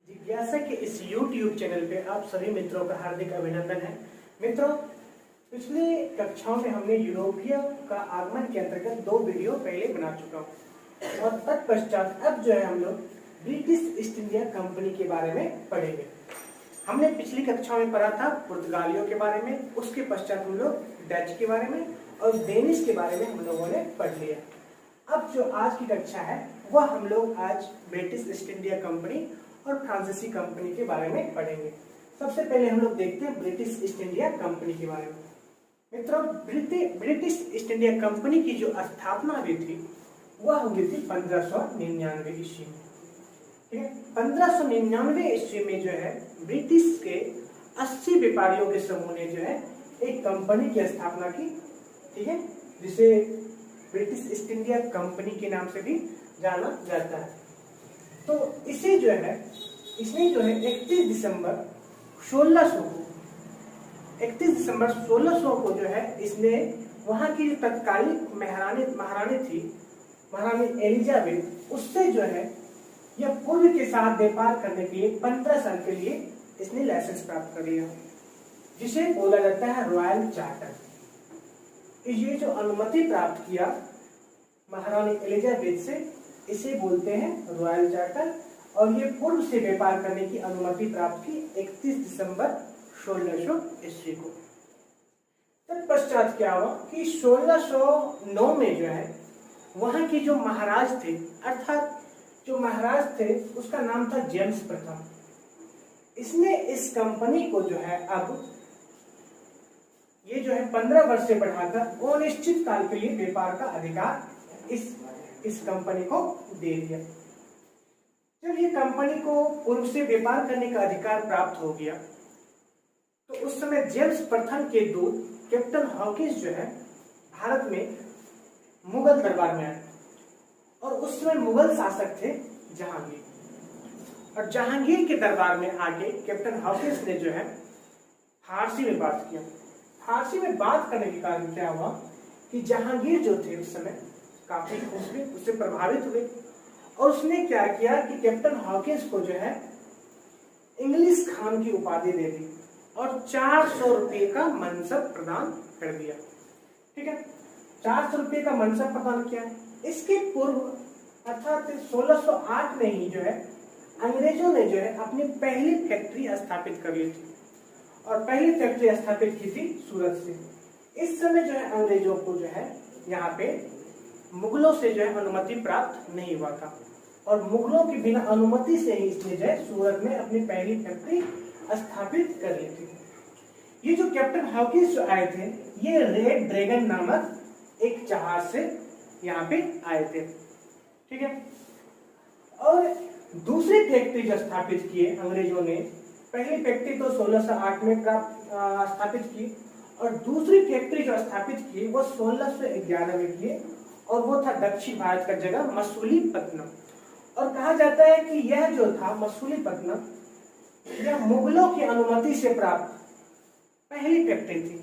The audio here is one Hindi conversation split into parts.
जिज्ञासा के इस YouTube चैनल पे आप सभी मित्रों का हार्दिक अभिनंदन है। मित्रों, पिछले कक्षाओं में हमने यूरोपीय का आगमन के अंतर्गत 2 वीडियो पहले बना चुका हूँ और तत्पश्चात अब जो है हम लोग ब्रिटिश ईस्ट इंडिया कंपनी के बारे में पढ़ेंगे। हमने पिछली कक्षाओं में पढ़ा था पुर्तगालियों के बारे में, उसके पश्चात हम लोग डच के बारे में और डेनिश के बारे में हम लोगों ने पढ़ लिया। अब जो आज की कक्षा है वह हम लोग आज ब्रिटिश ईस्ट इंडिया कंपनी और फ्रांसीसी कंपनी के बारे में पढ़ेंगे। सबसे पहले हम लोग देखते हैं ब्रिटिश ईस्ट इंडिया कंपनी के बारे में। मित्रों, ब्रिटिश ईस्ट इंडिया कंपनी की जो स्थापना हुई थी वह हुई थी 1599 ईस्वी में। ठीक है, 1599 ईस्वी में जो है ब्रिटिश के 80 व्यापारियों के समूह ने जो है एक कंपनी की स्थापना की। ठीक है, जिसे ब्रिटिश ईस्ट इंडिया कंपनी के नाम से भी जाना जाता है। तो इसने जो है 31 दिसंबर 1600 को जो है इसने वहां की जो तत्कालीन महारानी थी, महारानी एलिजाबेथ, उससे जो है यह पूर्व के साथ व्यापार करने के लिए 15 साल के लिए इसने लाइसेंस प्राप्त कर लिया, जिसे बोला जाता है रॉयल चार्टर। ये जो अनुमति प्राप्त किया महारानी एलिजाबेथ से, इसे बोलते हैं रॉयल चार्टर। और ये पूर्व से व्यापार करने की अनुमति प्राप्त की 31 दिसंबर 1600 ईस्वी को। तत्पश्चात क्या हुआ कि 1609 में जो है वहां के जो महाराज थे, अर्थात जो महाराज थे उसका नाम था जेम्स प्रथम। इसने इस कंपनी को जो है अब ये जो है 15 वर्ष से बढ़ाकर अनिश्चित काल के लिए व्यापार का अधिकार इस कंपनी को दे दिया। जब ये कंपनी को पूर्व से व्यापार करने का अधिकार प्राप्त हो गया तो उस समय जेम्स प्रथम के दूत कैप्टन हॉकिंस जो है भारत में मुगल दरबार में आए और उस समय मुगल शासक थे जहांगीर। और जहांगीर के दरबार में आके कैप्टन हॉकिंस ने जो है फारसी में बात किया। फारसी में बात करने के कारण क्या हुआ कि जहांगीर जो थे उस समय काफी खुश हुए, उससे प्रभावित हुए और उसने क्या किया कि कैप्टन हॉकिंस को जो है इंग्लिश खान की उपाधि दे दी और 400 रुपये का मनसब प्रदान कर दिया। ठीक है, 400 रुपये का मनसब प्रदान किया। इसके पूर्व अर्थात 1608 में ही जो है अंग्रेजों ने जो है अपनी पहली फैक्ट्री स्थापित कर ली थी और पहली फैक्ट्री स्थापित की थी सूरत से। इस समय जो है अंग्रेजों को जो है यहाँ पे मुगलों से जो है अनुमति प्राप्त नहीं हुआ था और मुगलों की बिना अनुमति से ही इसने जो है सूरत में अपनी पहली फैक्ट्री स्थापित कर ली थी। ये जो कैप्टन हॉकिंस जो आए थे ये रेड ड्रैगन नामक एक जहाज से यहाँ पे आए थे। ठीक है, और दूसरी फैक्ट्री जो स्थापित की अंग्रेजों ने, पहली फैक्ट्री तो 1608 में स्थापित की और दूसरी फैक्ट्री जो स्थापित की वो 1611 में की और वो था दक्षिण भारत का जगह मसूलीपट्टनम। और कहा जाता है कि यह जो था मसूलीपट्टनम यह मुगलों की अनुमति से प्राप्त पहली फैक्ट्री थी।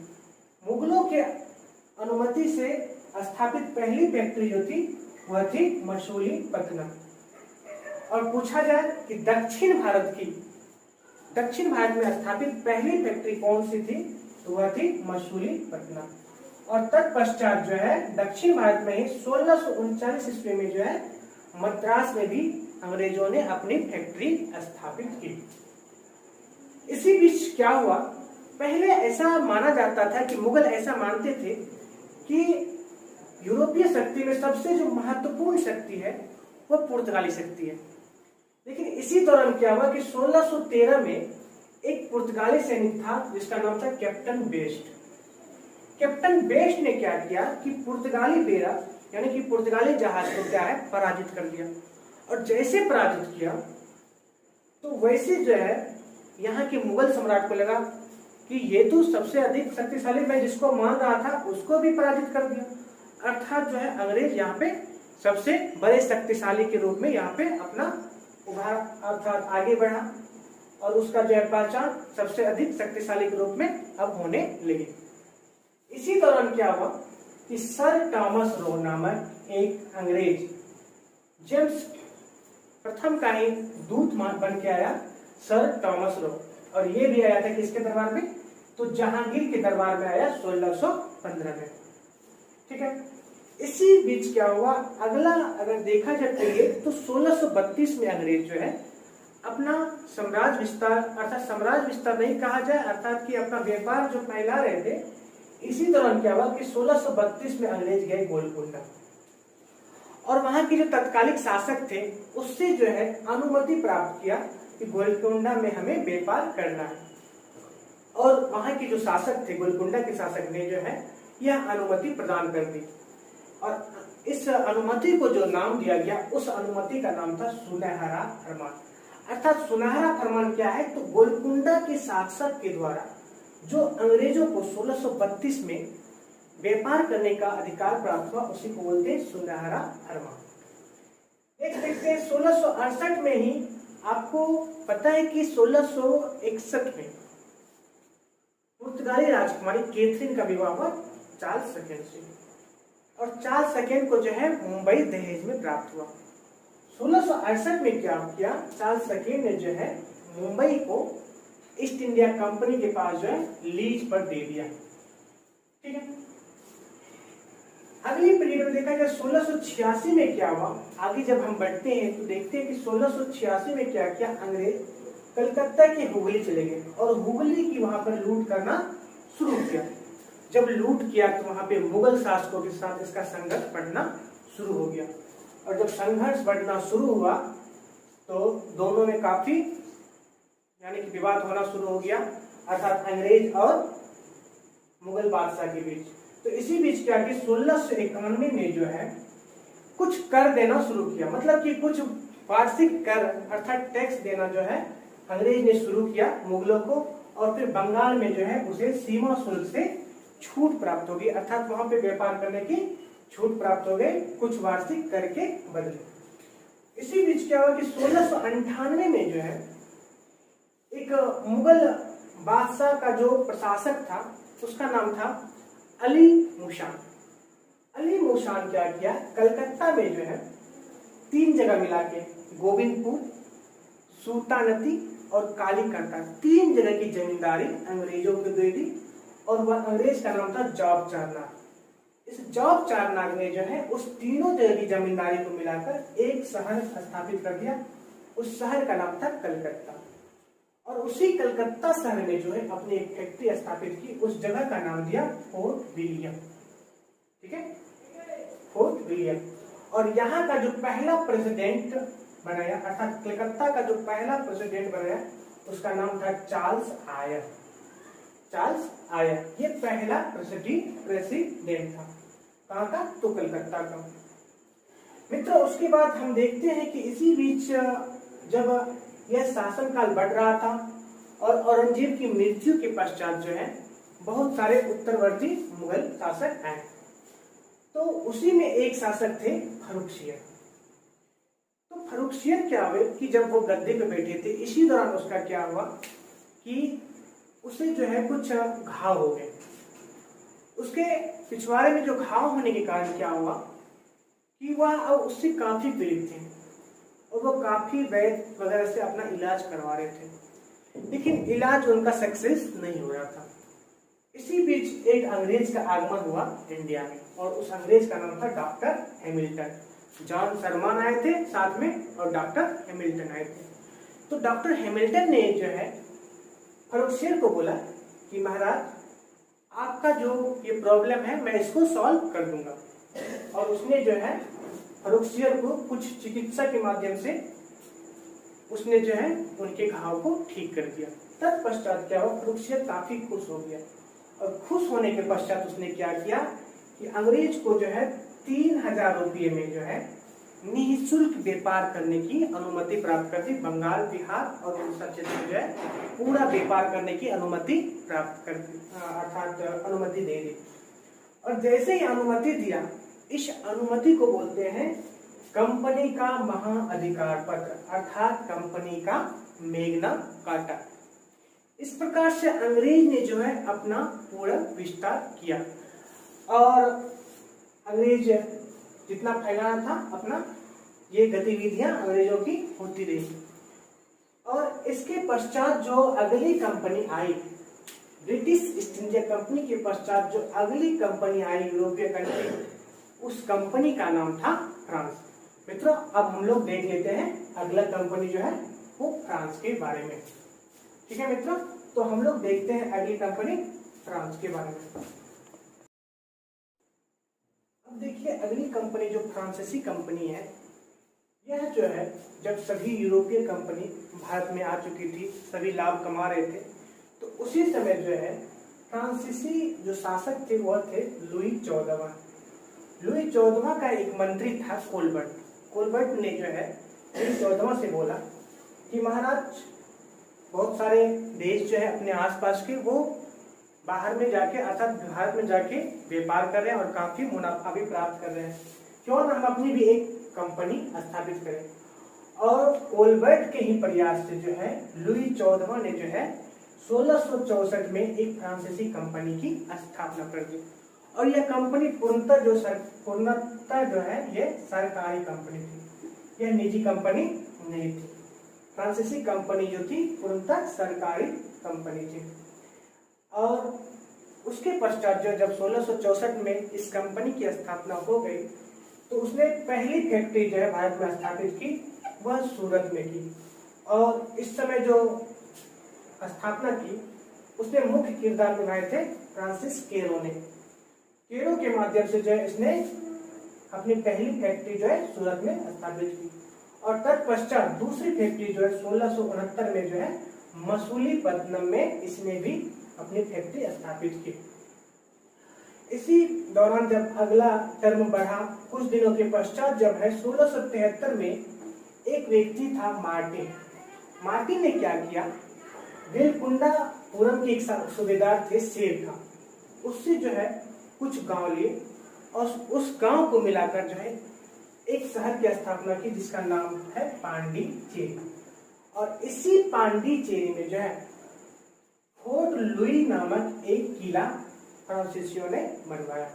मुगलों के अनुमति से स्थापित पहली फैक्ट्री जो थी वह थी मसूलीपट्टनम। और पूछा जाए कि दक्षिण भारत में स्थापित पहली फैक्ट्री कौन सी थी तो वह थी मसूलीपट्टनम। और तत्पश्चात जो है दक्षिण भारत में ही 1639 ईस्वी में जो है मद्रास में भी अंग्रेजों ने अपनी फैक्ट्री स्थापित की। इसी बीच क्या हुआ, पहले ऐसा माना जाता था कि मुगल ऐसा मानते थे कि यूरोपीय शक्ति में सबसे जो महत्वपूर्ण शक्ति है वह पुर्तगाली शक्ति है। लेकिन इसी दौरान क्या हुआ कि 1613 में एक पुर्तगाली सैनिक था जिसका नाम था कैप्टन बेस्ट। कैप्टन बेस्ट ने क्या किया कि पुर्तगाली बेड़ा यानी कि पुर्तगाली जहाज को क्या है पराजित कर दिया। और जैसे पराजित किया तो वैसे जो है यहाँ के मुगल सम्राट को लगा कि ये तो सबसे अधिक शक्तिशाली, मैं जिसको मान रहा था उसको भी पराजित कर दिया। अर्थात जो है अंग्रेज यहाँ पे सबसे बड़े शक्तिशाली के रूप में यहाँ पे अपना उभार अर्थात आगे बढ़ा और उसका जो है पहचान सबसे अधिक शक्तिशाली के रूप में अब होने लगी। इसी दौरान क्या हुआ कि सर टॉमस रो नामक एक अंग्रेज जेम्स प्रथम का ही दूत बन के आया सर थॉमस रो, और ये भी आया था किसके दरबार में, तो जहांगीर के दरबार में आया 1615 में। ठीक है, इसी बीच क्या हुआ, अगला अगर देखा जाए पीरियड तो 1632 में अंग्रेज जो है अपना साम्राज्य विस्तार, अर्थात साम्राज्य विस्तार नहीं कहा जाए, अर्थात कि अपना व्यापार जो फैला रहे थे, इसी दौरान क्या हुआ कि 1632 में अंग्रेज गए गोलकुंडा, और वहां के जो तत्कालिक शासक थे उससे जो है अनुमति प्राप्त किया कि गोलकुंडा में हमें व्यापार करना है, और वहां के जो शासक थे, गोलकुंडा के शासक ने जो है यह अनुमति प्रदान कर दी, और इस अनुमति को जो नाम दिया गया, उस अनुमति का नाम था सुनहरा फरमान। अर्थात सुनहरा फरमान क्या है, तो गोलकुंडा के शासक के द्वारा जो अंग्रेजों को 1632 में व्यापार करने का अधिकार प्राप्त हुआ, उसी को बोलते हैं सुनहरा फरमान। एक देखते हैं 1668 में ही, आपको पता है कि 1661 में पुर्तगाली राजकुमारी कैथरीन का विवाह हुआ चार्ल्स सेकंड से, और चार्ल्स सेकंड को जो है मुंबई दहेज में प्राप्त हुआ। 1668 में क्या किया, चार्ल्स सेकंड ने जो है मुंबई को ईस्ट इंडिया कंपनी के पास जो है लीज पर दे दिया। ठीक है, अगली पीरियड में देखा जाए 1686 में क्या हुआ। आगे जब हम बढ़ते हैं तो देखते हैं कि 1686 में क्या किया, अंग्रेज कलकत्ता के हुगली चले गए और हुगली की वहां पर लूट करना शुरू किया। जब लूट किया तो वहां पे मुगल शासकों के साथ इसका संघर्ष बढ़ना शुरू हो गया, और जब संघर्ष बढ़ना शुरू हुआ तो दोनों में काफी यानी कि विवाद होना शुरू हो गया, अर्थात अंग्रेज और मुगल बादशाह के बीच। तो इसी बीच क्या कि 1691 में जो है कुछ कर देना शुरू किया, मतलब कि कुछ वार्षिक कर अर्थात टैक्स देना जो है अंग्रेज ने शुरू किया मुगलों को, और फिर बंगाल में जो है उसे सीमा शुल्क से छूट प्राप्त होगी, अर्थात वहां पे व्यापार करने की छूट प्राप्त हो गई कुछ वार्षिक कर के बदले। इसी बीच क्या हुआ कि 1698 में जो है एक मुगल बादशाह का जो प्रशासक था उसका नाम था अली मुशान। अली मुशान क्या किया, कलकत्ता में जो है 3 जगह मिला के गोविंदपुर, सुल्तानती और कालीकटा 3 जगह की जमींदारी अंग्रेजों को दे दी, और वह अंग्रेज का नाम था जॉब चारनाग। इस जॉब चारनाग ने जो है उस तीनों जगह की जमींदारी को मिलाकर एक शहर स्थापित कर दिया, उस शहर का नाम था कलकत्ता, और उसी कलकत्ता शहर में जो है अपनी एक फैक्ट्री स्थापित की, उस जगह का नाम दिया फोर्ट विलियम। ठीक है, फोर्ट विलियम। और यहाँ का जो पहला प्रेसिडेंट बनाया, अर्थात कलकत्ता का जो पहला प्रेसिडेंट बनाया उसका नाम था चार्ल्स आयर। चार्ल्स आयर ये पहला प्रेसिडेंट था, कहाँ का, तो कलकत्ता का। मित्रों, उसके बाद हम देखते हैं कि इसी बीच जब यह शासनकाल बढ़ रहा था और औरंगजेब की मृत्यु के पश्चात जो है बहुत सारे उत्तरवर्ती मुगल शासक आए, तो उसी में एक शासक थे फर्रुखसियर। तो फर्रुखसियर क्या हुए कि जब वो गद्दे पे बैठे थे, इसी दौरान उसका क्या हुआ कि उसे जो है कुछ घाव हो गए। उसके पिछवाड़े में जो घाव होने के कारण क्या हुआ कि वह अब उससे काफी पीड़ित थे, और वो काफी वैद्य वगैरह से अपना इलाज करवा रहे थे, लेकिन इलाज उनका सक्सेस नहीं हो रहा था। इसी बीच एक अंग्रेज का आगमन हुआ इंडिया में, और उस अंग्रेज का नाम था डॉक्टर हैमिल्टन। जॉन शर्मान आए थे साथ में, और डॉक्टर हैमिल्टन आए थे। तो डॉक्टर हैमिल्टन ने जो है फर्रुखसियर को बोला कि महाराज, आपका जो ये प्रॉब्लम है मैं इसको सॉल्व कर दूंगा, और उसने जो है फर्रुखसियर को कुछ चिकित्सा के माध्यम से उसने जो है उनके घाव को ठीक कर दिया। तत्पश्चात क्या हुआ, फर्रुखसियर काफी खुश हो गया, और खुश होने के पश्चात उसने क्या किया कि अंग्रेज को जो है 3000 रुपये में जो है निःशुल्क व्यापार करने की अनुमति प्राप्त कर दी। बंगाल, बिहार और उड़ीसा क्षेत्र में जो है पूरा व्यापार करने की अनुमति प्राप्त कर दी, अर्थात अनुमति दे दी। और जैसे ही अनुमति दिया, इस अनुमति को बोलते हैं कंपनी का महाअधिकार पत्र, अर्थात कंपनी का मेग्ना कार्टा। इस प्रकार से अंग्रेज ने जो है अपना पूरा विस्तार किया, और अंग्रेज जितना फैलाना था अपना, ये गतिविधियां अंग्रेजों की होती रही। और इसके पश्चात जो अगली कंपनी आई, ब्रिटिश ईस्ट इंडिया कंपनी के पश्चात जो अगली कंपनी आई यूरोपीय कंट्री, उस कंपनी का नाम था फ्रांस। मित्रों अब हम लोग देख लेते हैं अगला कंपनी जो है वो फ्रांस के बारे में। ठीक है मित्रों, तो हम लोग देखते हैं अगली कंपनी फ्रांस के बारे में। अब देखिए अगली कंपनी जो फ्रांसीसी कंपनी है, यह जो है जब सभी यूरोपीय कंपनी भारत में आ चुकी थी, सभी लाभ कमा रहे थे, तो उसी समय जो है फ्रांसीसी जो शासक थे वह थे लुई 14वां। लुई 14वां का एक मंत्री था कोलबर्ट। कोलबर्ट ने जो है लुई 14वां से बोला कि महाराज बहुत सारे देश जो है अपने आसपास के वो बाहर में जाके अर्थात भारत में जाके व्यापार कर रहे हैं और काफी मुनाफा भी प्राप्त कर रहे हैं, क्यों ना हम अपनी भी एक कंपनी स्थापित करें। और कोलबर्ट के ही प्रयास से जो है लुई 14वां ने जो है 1664 में एक फ्रांसीसी कंपनी की स्थापना कर दी। और यह कंपनी पूर्णतः जो है ये सरकारी कंपनी थी, यह निजी कंपनी नहीं थी। फ्रांसीसी कंपनी जो थी पूर्णतः सरकारी कंपनी थी। और उसके पश्चात जो जब 1664 में इस कंपनी की स्थापना हो गई, तो उसने पहली फैक्ट्री जो है भारत में स्थापित की, वह सूरत में की। और इस समय जो स्थापना की उसने मुख्य किरदार निभाए थे फ्रांसिस केरो ने। केरो के माध्यम से जो है इसने अपनी पहली फैक्ट्री जो है सूरत में स्थापित की। और तत्पश्चात दूसरी फैक्ट्री जो है 1669 में जो है मसूलीपट्टनम में इसने भी अपनी फैक्ट्री स्थापित की। इसी दौरान जब अगला टर्म बढ़ा, कुछ दिनों के पश्चात जब है 1673 में एक व्यक्ति था मार्टिन। मार्टिन ने क्या किया, वेलकुंडापुरम के एक सूबेदार थे शेर खां, उससे जो है कुछ गांव लिए और उस गांव को मिलाकर जो है एक शहर की स्थापना की जिसका नाम है पांडिचेरी। और इसी पांडिचेरी में जो है फोर्ट लुई नामक एक किला फ्रांसीसियों ने बनवाया।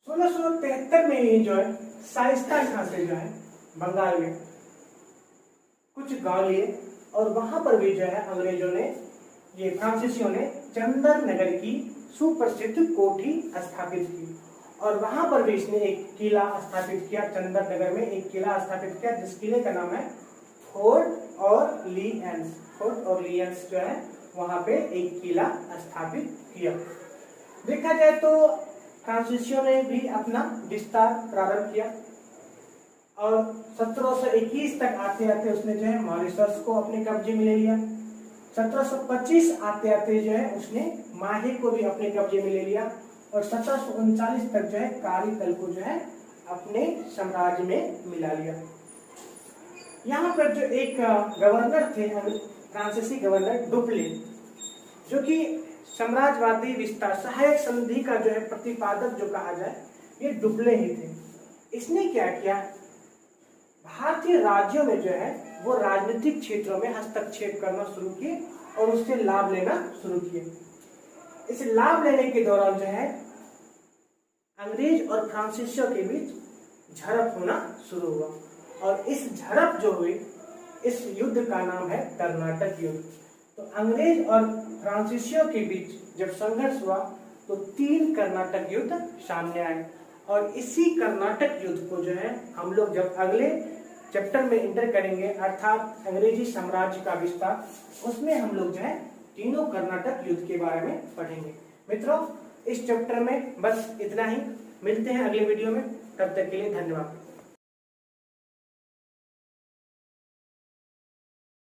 1673 में ही जो है शाइस्ता खां से जो है बंगाल में कुछ गांव लिए और वहां पर भी जो है अंग्रेजों ने, ये फ्रांसीसियों ने चंदर नगर की सुप्रसिद्ध कोठी स्थापित की। और वहां पर भी इसने एक किला स्थापित किया, चंदर नगर में एक किला स्थापित किया जिस किले का नाम है फोर्ट ऑरलियंस। फोर्ट ऑरलियंस जो है वहां पे एक किला स्थापित किया। देखा जाए तो फ्रांसीसियों ने भी अपना विस्तार प्रारंभ किया और 1721 तक आते आते उसने जो है मॉरिशस को अपने कब्जे में ले लिया। 1725 आते आते जो है उसने माहे को भी अपने कब्जे में ले लिया और 1739 तक जो है कारीकल को जो है अपने साम्राज्य में मिला लिया। यहाँ पर जो एक गवर्नर थे फ्रांसीसी गवर्नर डुप्ले, जो कि साम्राज्यवादी विस्तार सहायक संधि का जो है प्रतिपादक जो कहा जाए, ये डुप्ले ही थे। इसने क्या किया, भारतीय राज्यों में जो है वो राजनीतिक क्षेत्रों में हस्तक्षेप करना शुरू किए और उससे लाभ लेना शुरू किए। इस लाभ लेने के दौरान जो है अंग्रेज और फ्रांसीसियों के बीच झड़प होना शुरू हुआ और इस झड़प जो हुई, इस युद्ध का नाम है कर्नाटक युद्ध। तो अंग्रेज और फ्रांसीसियों के बीच जब संघर्ष हुआ तो 3 कर्नाटक युद्ध सामने आए और इसी कर्नाटक युद्ध को जो है हम लोग जब अगले चैप्टर में इंटर करेंगे, अर्थात अंग्रेजी साम्राज्य का विस्तार, उसमें हम लोग जो है तीनों कर्नाटक युद्ध के बारे में पढ़ेंगे। मित्रों इस चैप्टर में बस इतना ही, मिलते हैं अगले वीडियो में, तब तक के लिए धन्यवाद।